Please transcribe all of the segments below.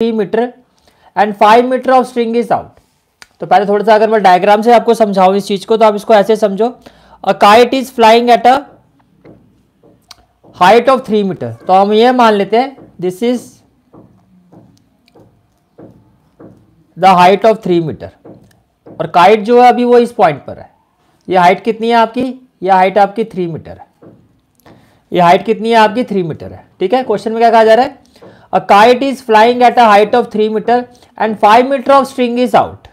3 metre and 5 metre of string is out. तो पहले थोड़ा सा अगर मैं डायग्राम से आपको समझाऊं इस चीज को, तो आप इसको ऐसे समझो, a kite is flying at a height of 3 metre. तो हम ये मान लेते हैं this is the height of 3 metre, और काइट जो है अभी वो इस पॉइंट पर है। ये हाइट कितनी है आपकी? ये हाइट आपकी 3 मीटर है। ये हाइट कितनी है आपकी? 3 मीटर है। ठीक है, क्वेश्चन में क्या कहा जा रहा है? A kite is flying at a height of 3 metre and 5 metre of string is out.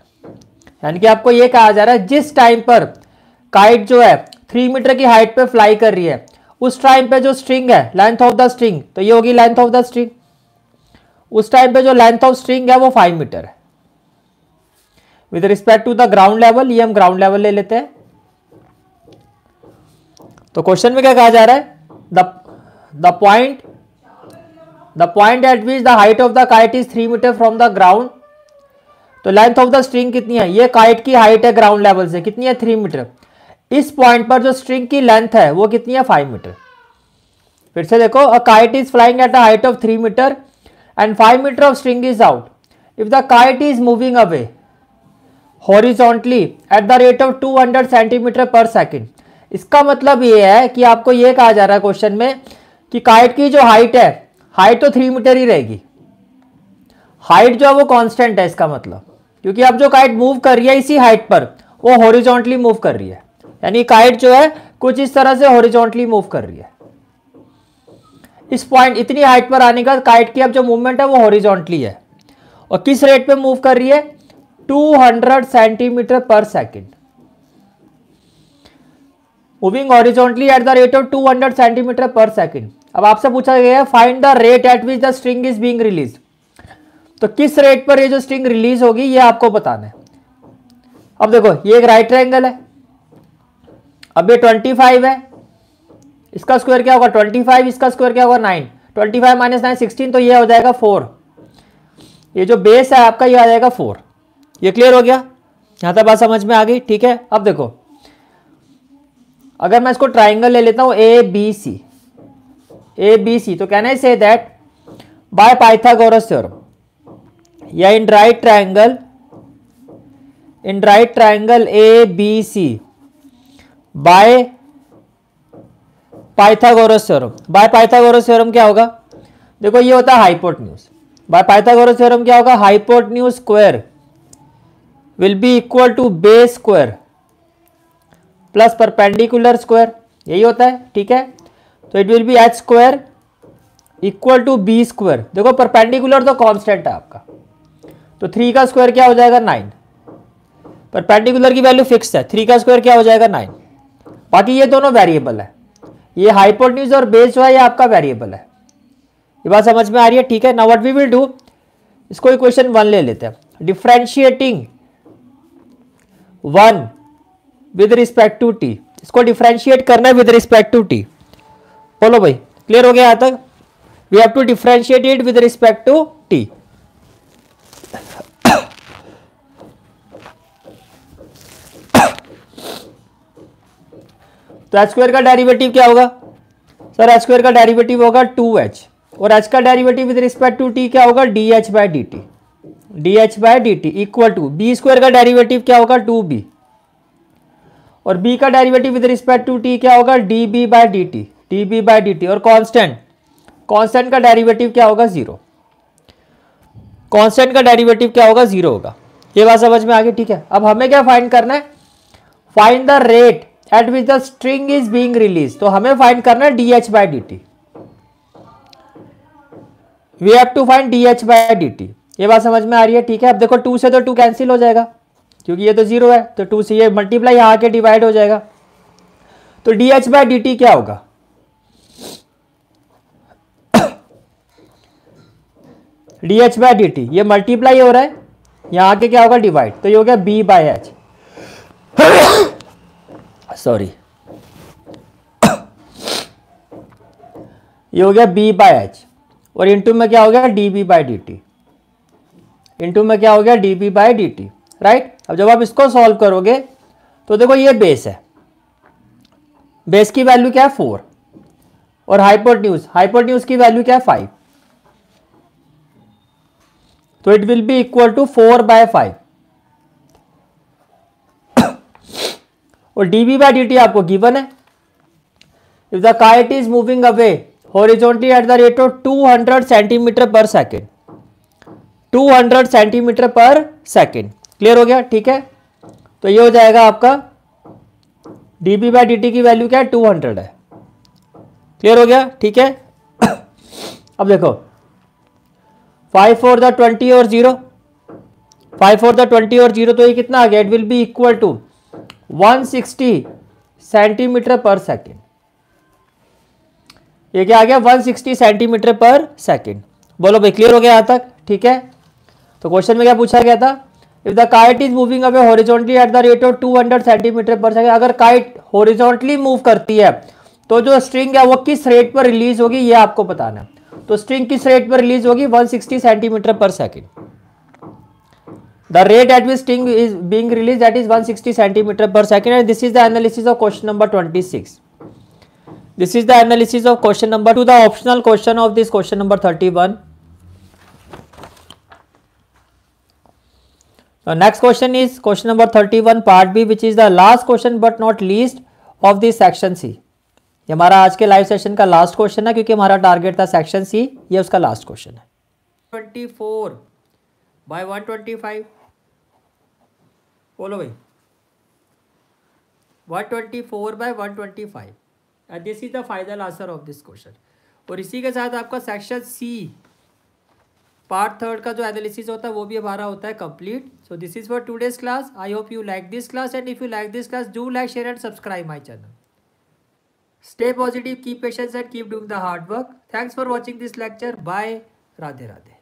यानी कि आपको ये कहा जा रहा है जिस टाइम पर काइट जो है 3 मीटर की हाइट पे फ्लाई कर रही है, उस टाइम पे जो स्ट्रिंग है, लेंथ ऑफ द स्ट्रिंग, तो ये होगी लेंथ ऑफ द स्ट्रिंग। उस टाइम पे जो लेंथ ऑफ स्ट्रिंग है वो 5 मीटर है। With respect to the ground level, ये हम ग्राउंड लेवल ले लेते हैं। तो क्वेश्चन में क्या कहा जा रहा है? The point at which the height of the kite is 3 metre from the ground. तो लेंथ ऑफ द स्ट्रिंग कितनी है? ये काइट की हाइट है ग्राउंड लेवल से, कितनी है? 3 मीटर। इस पॉइंट पर जो स्ट्रिंग की लेंथ है वो कितनी है? 5 मीटर। फिर से देखो, a kite is flying at a height of 3 metre and 5 metre of string is out. If the kite is moving away horizontally at the rate of 200 centimetre per second. इसका मतलब ये है कि आपको ये कहा जा रहा है क्वेश्चन में कि काइट की जो हाइट है, हाइट तो 3 मीटर ही रहेगी, हाइट जो है वो कांस्टेंट है। इसका मतलब क्योंकि अब जो काइट मूव कर रही है इसी हाइट पर, वो हॉरिजॉन्टली मूव कर रही है, यानी काइट जो है कुछ इस तरह से हॉरिजॉन्टली मूव कर रही है। इस पॉइंट इतनी हाइट पर आने का काइट की अब जो मूवमेंट है वो हॉरिजॉन्टली है, और किस रेट पे मूव कर रही है? 200 centimetre per second. Moving horizontally at the rate of 200 centimetre per second. अब आपसे पूछा गया है find the rate at which the string is being release. तो किस रेट पर ये जो स्ट्रिंग रिलीज होगी ये आपको बताना है। अब देखो, ये एक राइट ट्रायंगल है, अब ये 25 है, इसका स्क्वायर क्या होगा? 25, इसका स्क्वायर क्या होगा? 9। 25 माइनस 9 16, तो ये हो जाएगा 4। ये जो बेस है आपका ये आ जाएगा 4। ये क्लियर हो गया? यहां तक बात समझ में आ गई? ठीक है, अब देखो, अगर मैं इसको ट्राइंगल ले लेता हूं ए बी सी, तो can I say that bye Pythagoras theorem, या in right triangle A B C by Pythagoras theorem. By Pythagoras theorem क्या होगा? देखो, ये होता है हाइपोटेन्यूज। बाय पाइथागोरस थ्योरम क्या होगा? Hypotenuse square will be equal to base square plus perpendicular square, यही होता है। ठीक है, तो it will be H square equal to B square. देखो, परपेंडिकुलर तो कांस्टेंट है आपका, तो 3 का स्क्वायर क्या हो जाएगा? 9। परपेंडिकुलर की वैल्यू फिक्स है, 3 का स्क्वायर क्या हो जाएगा? 9। बाकी ये दोनों वेरिएबल है, ये हाइपोटेन्यूज और बेस जो है ये आपका वेरिएबल है। ये बात समझ में आ रही है? ठीक है, now what we will do, इसको इक्वेशन 1 ले लेते हैं। Differentiating 1 with respect to T, इसको डिफरेंशिएट करना है विद रिस्पेक्ट टू टी। बोलो भाई, क्लियर हो गया यहां तक? We have to differentiate it with respect to T. तो एच स्क्वायर का डेरिवेटिव क्या होगा? सर एच स्क्वायर का डेरिवेटिव होगा 2h, और h का derivative with respect to t क्या होगा? dh by dt equal to B square का डेरिवेटिव क्या होगा? 2b, और b का derivative with respect to t क्या होगा? db बाय dt, और कांस्टेंट का डेरिवेटिव क्या होगा? 0। कांस्टेंट का डेरिवेटिव क्या होगा? 0 होगा। ये बात समझ में आ गई? ठीक है, अब हमें क्या फाइंड करना है? Find the rate at which the string is being release. तो हमें फाइंड करना है dh by dt। We have to find dh by dt। ये बात समझ में आ रही है? ठीक है, अब देखो 2 से तो 2 कैंसिल हो जाएगा, क्योंकि ये तो 0 है, तो 2 से ये मल्टीप्लाई यहाँ के डिवाइड हो जाएगा। तो dh बाय dt क्या होगा? dh बाय dt ये मल्टीप्लाई हो रहा है, यहाँ के क्या होगा? डिवाइड, तो ये हो गया b बाय h। सॉरी, ये हो गया b बाय h, और इंटू में क्या हो गया? db by dt। इंटू में क्या हो गया? db by dt, right. अब जब आप इसको सॉल्व करोगे तो देखो, ये बेस है, बेस की वैल्यू क्या है? 4, और हाइपोटेन्यूज की वैल्यू क्या है? 5। तो it will be equal to 4/5 और dB/dt आपको गिवन है। If the kite is moving away horizontally at the rate of 200 centimetre per second, 200 centimetre per second. Clear हो गया? ठीक है, तो ये हो जाएगा आपका dB/dt की वैल्यू क्या है? 200 है। क्लियर हो गया? ठीक है। अब देखो 5 4 द 20 और 0, 5 4 द 20 और 0, तो ये कितना आ गया? It will be equal to 160 centimetre per second. ये क्या आ गया? 160 सेंटीमीटर पर सेकेंड। बोलो भाई, क्लियर हो गया यहां तक? ठीक है, तो क्वेश्चन में क्या पूछा गया था? If the kite is moving away horizontally at the rate of 200 centimetre per second, अगर काइट हॉरिजॉन्टली मूव करती है तो जो स्ट्रिंग है वो किस रेट पर रिलीज होगी, ये आपको बताना है। तो स्ट्रिंग किस रेट पर रिलीज होगी? 160 centimetre per second. The rate at which string is being release, that is 160 centimetre per second. And this is the analysis of question number 26। This is the analysis of question number 2, the optional question of this question number 31। Next question is question number 31 part B, which is the last question but not least of this section C। ये हमारा आज के live session का last question है, क्योंकि हमारा target था section C, ये उसका लास्ट क्वेश्चन है। 24/125, बोलो भाई। 124/125 and this is the final answer of this question. और इसी के साथ आपका सेक्शन सी पार्ट 3 का जो एनालिसिस होता है वो भी हमारा होता है complete. So this is for today's class. I hope you like this class, and if you like this class, do like, share and subscribe my channel. Stay positive, keep patience and keep doing the hard work. Thanks for watching this lecture. Bye. Radhe Radhe.